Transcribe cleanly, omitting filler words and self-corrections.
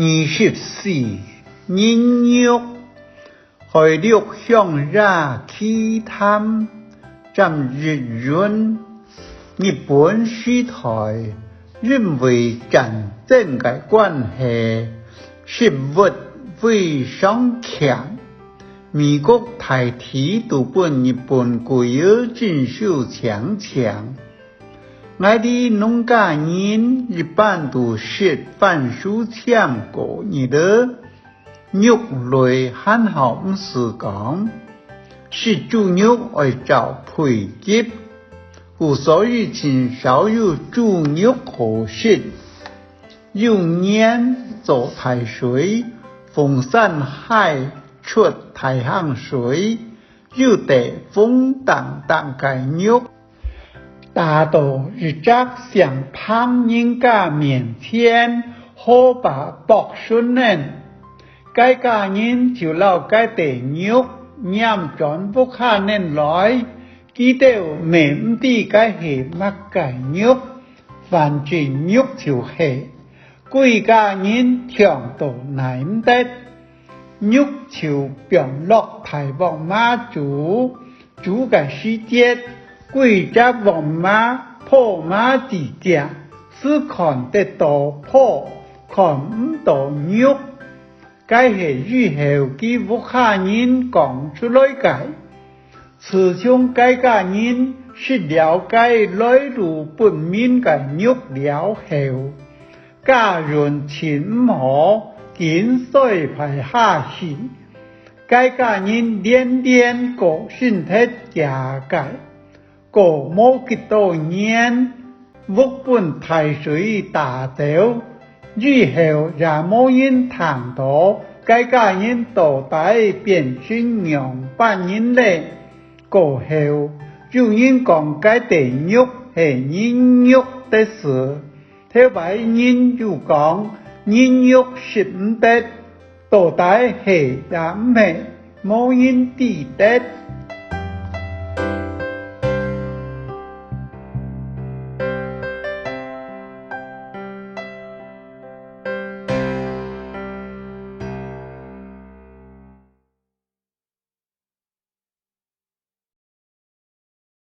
24人肉海陆向ra khí tham trăm日润日本时代认为战争的关系是物非常强，美国大体都本日本国有军事强强，我的农家人一般都是番薯强过你的肉类很好唔是讲，是猪肉爱找配给，故所以很少有猪肉可食。有年做太水，风山海出太行水，有地风当当个肉。大多日扎向旁人家面前好把博顺人，该家人就老该地肉念转不可能来，记得没唔知该系乜个肉，反正肉就系，贵家人听到难唔得，肉就变落太王妈煮个时节。贵家王妈破妈之家，只看得到破，看唔到肉。该系以后佢屋下人讲出来嘅，始终该家人是了解来路本面嘅肉了后，家人亲好见水排下去，该家人连连个身体家嘅。個冇幾多年，屋本太水大掉，以後也冇人談到，該家人到底變成樣扮人咧。過後有人講該地獄係人肉的事，後擺人又講人肉是唔得，到底係也唔係，冇人知得。